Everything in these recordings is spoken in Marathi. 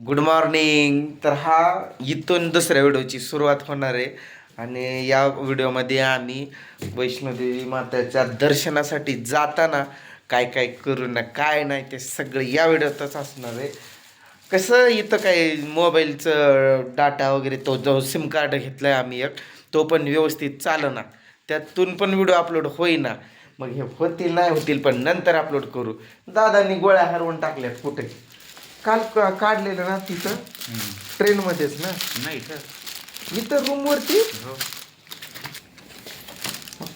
Good morning. तर हा इथून दुसऱ्या व्हिडिओची सुरुवात होणार आहे आणि या व्हिडिओमध्ये आम्ही वैष्णोदेवी मातेच्या दर्शनासाठी जाताना काय काय करू ना काय नाही ते सगळं या व्हिडिओतच असणार आहे. कसं इथं काय मोबाईलचं डाटा वगैरे तो जो सिम कार्ड घेतला आहे आम्ही एक, तो पण व्यवस्थित चालना, त्यातून पण व्हिडिओ अपलोड होईना. मग हे होतील नाही होतील पण नंतर अपलोड करू. दादांनी गोळ्या हरवून टाकल्यात कुठे, काल काढलेलं ना तिथं ट्रेनमध्येच ना, नाही तर इथं रूमवरती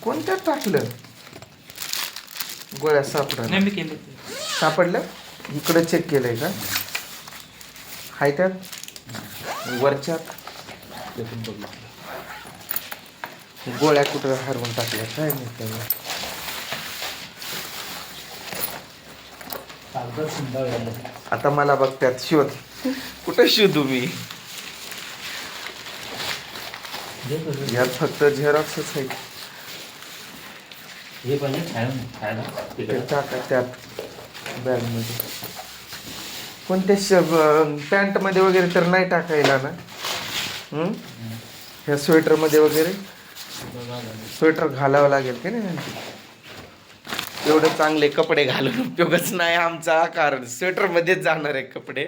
कोणत्या टाकलं गोळ्या सापडा मी केलं सापडलं. इकडे चेक केलंय का, हाय त्यात वरच्यात गोळ्या कुठं हरवून टाकल्या काय नाही त्याला. आता मला बघ त्यात शोध, कुठं शोधू मी. यात फक्त झेरॉक्सच आहे. हे पण ते टाका त्यात बॅगमध्ये. कोणत्या पॅन्टमध्ये वगैरे तर नाही टाकायला ना. ह्या स्वेटरमध्ये वगैरे स्वेटर घालावं लागेल की नाही. एवढे चांगले कपडे घालून उपयोगच नाही आमचा, कारण स्वेटरमध्येच जाणार आहे कपडे.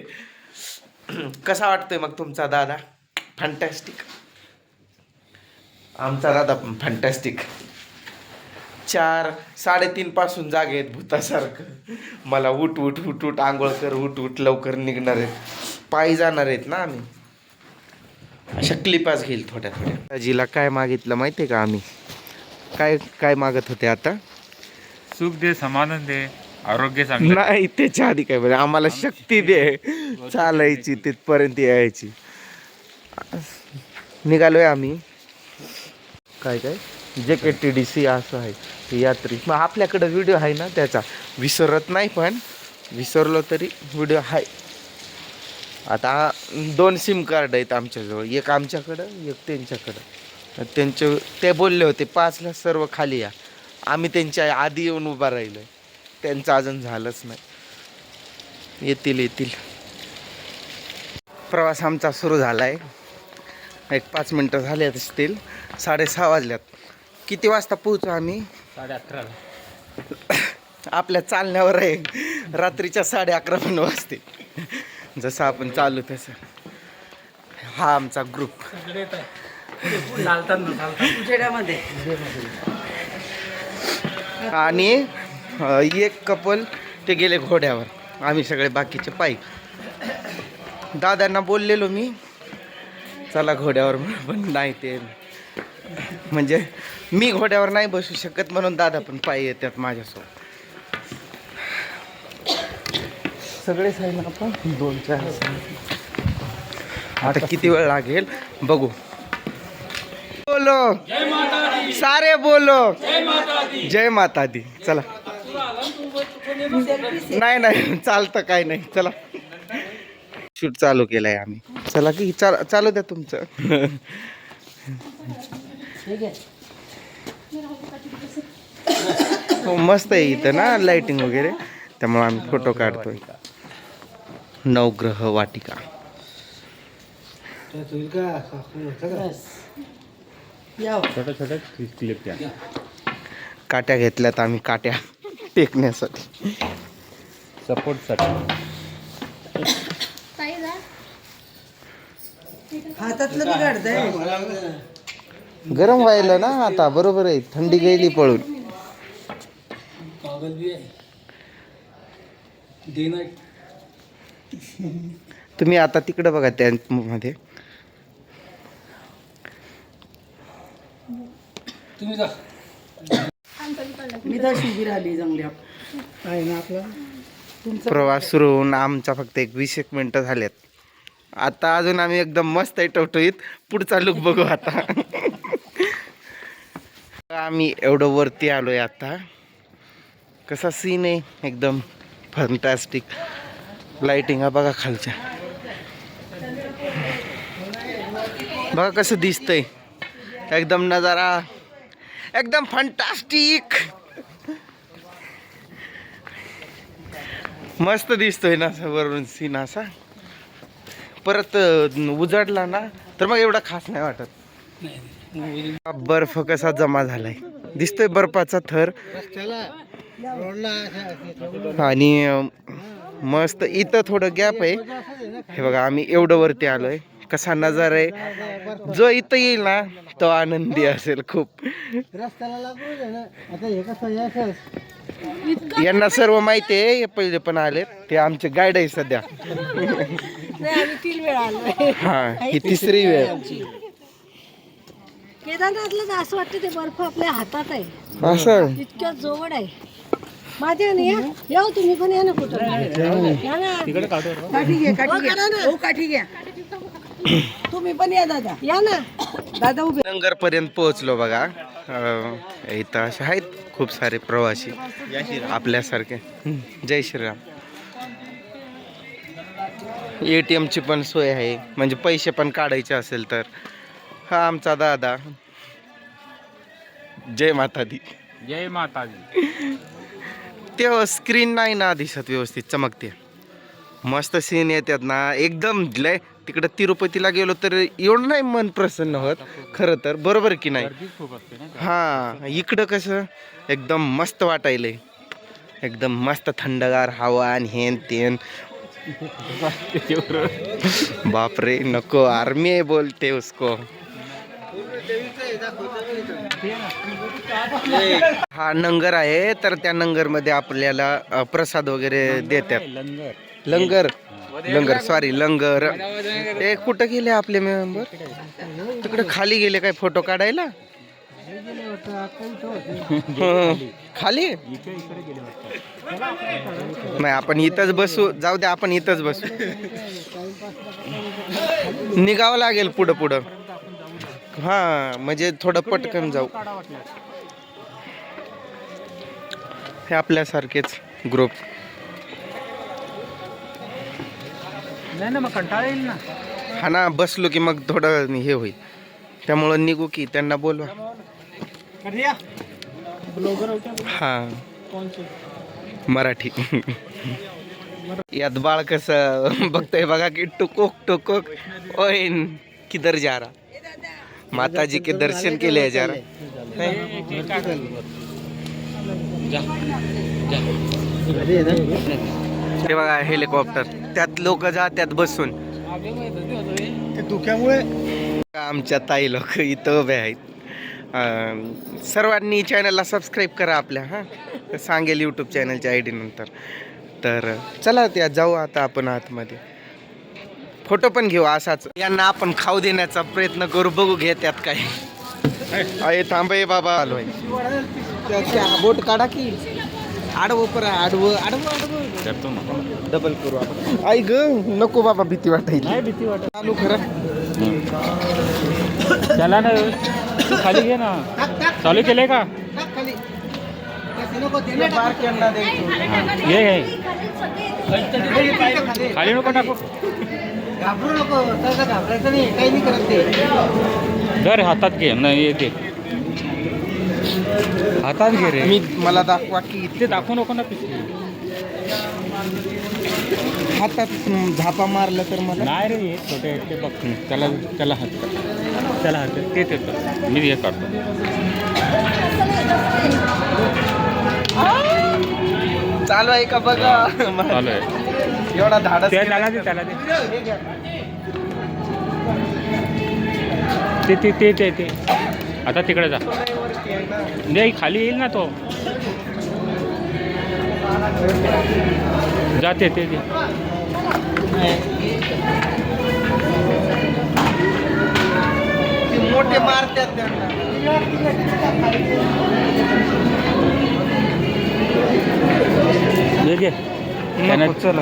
कसा वाटतोय मग तुमचा दादा? फॅन्टॅस्टिक. आमचा दादा पण फॅन्टॅस्टिक. 4-3:30 पासून जागे आहेत भूतासारखं. मला उठ उठ उठ उठ आंघोळ कर, उठ उठ लवकर निघणार आहेत, पायी जाणार आहेत ना आम्ही. अशा क्लिपाच घेईल थोड्या थोड्या. आजीला काय मागितलं माहितीये का आम्ही? काय काय मागत होते आता? सुख दे, समाधान दे, आरोग्य चांगलं नाही, त्याच्या आधी काय म्हणजे आम्हाला शक्ती दे चालायची तिथपर्यंत यायची. निघालोय आम्ही. काय काय JKTDC असं आहे ते यात्री. मग आपल्याकडं व्हिडिओ आहे ना त्याचा, विसरत नाही पण विसरलो तरी व्हिडिओ आहे. आता 2 सिम कार्ड आहेत आमच्याजवळ, एक आमच्याकडं एक त्यांच्याकडं. ते बोलले होते 5ला सर्व खाली या. आम्ही त्यांच्या आधी येऊन उभा राहिलो, त्यांचं अजून झालंच नाही. येतील. प्रवास आमचा सुरू झाला आहे. एक 5 मिनटं झाले असतील. 6:30 वाजल्यात. किती वाजता पोहोचू आम्ही? 11:30. आपल्या चालण्यावर आहे. रात्रीच्या 11:30 पण वाजते. जसं आपण चालू तसं. हा आमचा ग्रुप. आणि एक कपल ते गेले घोड्यावर, आम्ही सगळे बाकीचे पायी. दादांना बोललेलो मी चला घोड्यावर, पण नाही, ते म्हणजे मी घोड्यावर नाही बसू शकत म्हणून दादा पण पायी येतात माझ्यासोबत. सगळेच आहे ना आपण 2-4. आता किती वेळ लागेल बघू. बोलो सारे बोलो जय माता दी. चला. नाही चालतं काय नाही. चला, शूट चालू केलंय आम्ही. चला की चालू द्या तुमचं. हो, मस्त आहे इथं ना लाइटिंग वगैरे, त्यामुळे आम्ही फोटो काढतोय. नवग्रह वाटिका. छोट्या क्लिप द्या. काट्या घेतल्यात आम्ही, काट्या टेकण्यासाठी, सपोर्टसाठी. हातातलं बिघडतंय. गरम व्हायला ना आता. बरोबर आहे, थंडी गेली पळून. तुम्ही आता तिकडे बघा त्यामध्ये. मी तर शिबिर आली चांगली आहे ना आपला. प्रवास सुरू होऊन आमचा फक्त 20-1 मिनटं झाल्यात. आता अजून आम्ही एकदम मस्त आहे टवटवीत. पुढचा लुक बघू आता. आम्ही एवढं वरती आलोय आता. कसा सीन आहे, एकदम फॅन्टॅस्टिक. लाइटिंग हा बघा खालच्या, बघा कसं दिसतंय. एकदम नजारा एकदम फॅन्टॅस्टिक. मस्त दिसतोय ना वरून सीन असा. परत उजाडला ना तर मग एवढा खास नाही वाटत. बर्फ कसा जमा झालाय दिसतोय, बर्फाचा थर. आणि मस्त इथं थोडं गॅप आहे. हे बघा आम्ही एवढं वरती आलोय, कसा नजारा आहे. जो इथं येईल ना तो आनंदी असेल खूप. यांना सर्व माहिती आहे, हे पहिले पण आले. ते आमचे गाईड आहे सध्या. हा ही तिसरी वेळ. केदारनाथला असं वाटतं ते बर्फ आपल्या हातात आहे, असं इतक्या जवळ आहे. माझ्या नाही या हो, तुम्ही पण या ना कुठं. या ना. काठी घे, काठी घ्या. हो, काठी घ्या. तुम्ही पण या दादा. या ना. दादा उभे. नंगर पर्यंत पोहोचलो बघा. इथं असे आहेत खूप सारे प्रवासी आपल्यासारखे. जय श्रीराम. ATM ची पण सोय आहे, म्हणजे पैसे पण काढायचे असेल तर. हा आमचा दादा. जय माता दी. जय माताजी. ते स्क्रीन नाही ना दिसत व्यवस्थित, चमकते. मस्त सीन येतात ना एकदम. लय तिकडं तिरुपतीला गेलो तर एवढं नाही मन प्रसन्न होत खरं तर, बरोबर की नाही. गर्दी खूप असते ना. हा इकडं कसं एकदम मस्त वाटायलंय, एकदम मस्त थंडगार हवा आणि हेन तेन. बापरे नको, आर्मी आहे बोलते उसको. हा नंगर आहे, तर त्या नंगर मध्ये आपल्याला प्रसाद वगैरे देतात. लंगर लंगर सॉरी लंगर. ते कुठं गेले आपले मेंबर? तिकडे खाली गेले काय फोटो काढायला? खाली नाही, आपण इथंच बसू. जाऊ दे, आपण इथंच बसू. निघावं लागेल पुढं पुढं. हा म्हणजे थोडं पटकन जाऊ. हे आपल्यासारखेच ग्रुप. नाही ना, मग कंटाळा येईल ना. हा ना, बसलो की मग थोडं हे होईल, त्यामुळं निघू की त्यांना बोलवा. हा मराठी. यात बाळ कसं बघतोय बघा की टुकोक टुकोक. ओय किधर जा रहा? माताजी के दर्शन के लिए जा रहा. ते बघा हेलिकॉप्टर, त्यात लोक जातात बसून. आमच्या ताई लोक इथं उभे आहेत. सर्वांनी चॅनलला सबस्क्राईब करा आपल्या. हां सांगेल यूट्यूब चॅनलच्या ID नंतर. तर चला त्या जाऊ आता आपण आतमध्ये, फोटो पण घेऊ असाच. यांना आपण खाऊ देण्याचा प्रयत्न करू, बघू घेत्यात काय. अरे थांबे बाबा आलोय. बोट काढा की आडवं पर आडवं आडवं आडवं डबल करू आपण. आई ग नको बाबा, भीती वाटायची. नाही भीती वाटत. चालू खरं. चला ना, तू खाली घे ना. चालू केलंय का? ये खाली नको टाकू. घाबरू नको, तसं घाबरायचं नाही, काही नाही करत ते. दर हातात घे. नाही येते हातात घे रे. मी मला दाखवा की ते दाखवू नको ना पिशवी. हातात झापा मारलं तर मला. नाही रे, हे छोटे आहेत ते बघ. त्याला त्याला हात कर. त्याला हात कर. ते कर. मी हे काढतो. चालू आहे का बघा. चालू आहे. एवढा धाडस ते त्याला दे. त्याला दे. ते ते ते ते ते आता तिकडे जा. नाही खाली येईल ना तो. जाते ते ते. मोठे मारतात त्यांना. घे. नको, चला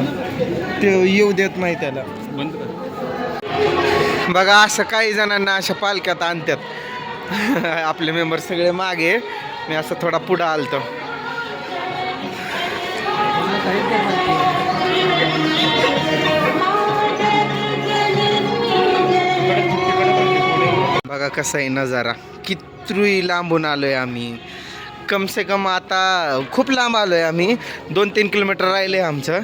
ते येऊ देत नाही त्याला. बंद कर. बघा असं काही जणांना अशा पालख्यात आणतात. आपले मेंबर सगळे मागे, मी असं थोडा पुढं आलतो. बघा कसा आहे नजारा. किती लांबून आलोय आम्ही. कम से कम आता खूप लांब आलोय आम्ही. 2-3 किलोमीटर राहिले आमचं.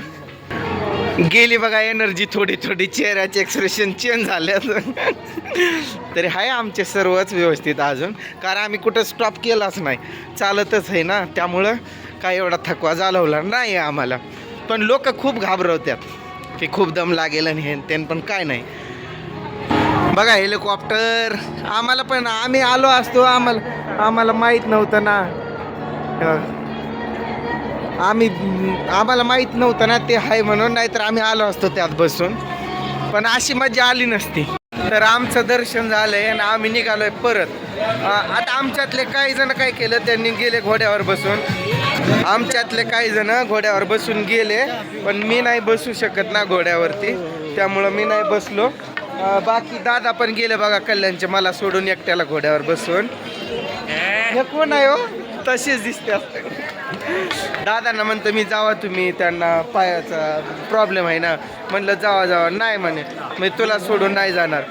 गेली बघा एनर्जी, थोडी थोडी चेहऱ्याचे एक्सप्रेशन चेंज झाल्यात. तरी आहे आमचे सर्वच व्यवस्थित अजून, कारण आम्ही कुठं स्टॉप केलाच नाही, चालतच आहे ना, त्यामुळं काय एवढा थकवा जाणवला नाही आम्हाला. पण लोक खूप घाबरवतात की खूप दम लागेल आणि हे त्यान, पण काय नाही. बघा हेलिकॉप्टर, आम्हाला पण आम्ही आलो असतो, आम्हाला माहीत नव्हतं ना, आम्हाला माहीत नव्हतं ना ते आहे म्हणून, नाहीतर आम्ही आलो असतो त्यात बसून, पण अशी मजा आली नसती. तर आमचं दर्शन झालंय आणि आम्ही निघालोय परत. आता आमच्यातले काही जण काय केलं, त्यांनी गेले घोड्यावर बसून. आमच्यातले काही जण घोड्यावर बसून गेले, पण मी नाही बसू शकत ना घोड्यावरती, त्यामुळं मी नाही बसलो. बाकी दादा पण गेले बघा कल्याणचे, मला सोडून एकट्याला घोड्यावर बसून. हे कोण आहे हो, तसेच दिसते. दादांना म्हणतं मी जावा, तुम्ही त्यांना पायाचा प्रॉब्लेम आहे ना, म्हणलं जावा नाही म्हणे, मी तुला सोडून नाही जाणार.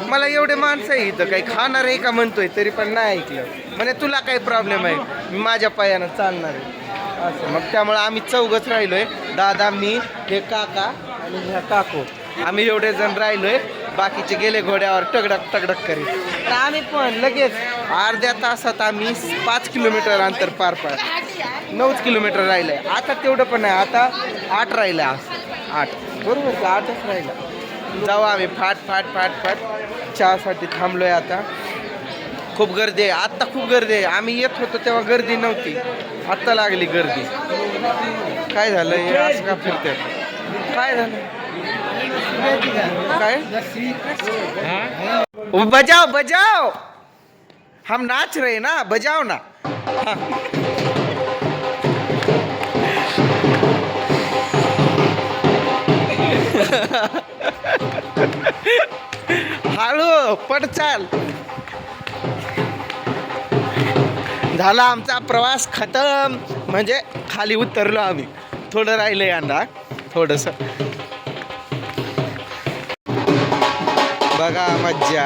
मला एवढे माणसं आहे इथं, काही खाणार आहे का म्हणतोय, तरी पण नाही ऐकलं. म्हणे तुला काही प्रॉब्लेम आहे, मी माझ्या पायानं चालणार आहे असं. मग त्यामुळं आम्ही चौघच राहिलोय, दादा, मी, हे काका आणि ह्या काकू, आम्ही एवढे जण राहिलोय. बाकीचे गेले घोड्यावर टगडक करीत. तर आम्ही पण लगेच अर्ध्या तासात आम्ही 5 किलोमीटर अंतर पार पाडलं. 9 किलोमीटर राहिलंय आता, तेवढं पण नाही, आता 8 राहिलं. असं 8 बरोबर का, 8च राहिलं. जाऊ आम्ही फाट चहासाठी थांबलोय. आता खूप गर्दी आहे, आत्ता खूप गर्दी आहे. आम्ही येत होतो तेव्हा गर्दी नव्हती, आत्ता लागली गर्दी. काय झालं हे असं का फिरतात, काय झालं काय? बजाओ, हम नाच रहे ना, बजाओ ना. हळू पडचाल. झाला आमचा प्रवास खतम, म्हणजे खाली उतरलो आम्ही. थोडं राहिलंय यंदा, थोडंसं. बघा मज्जा.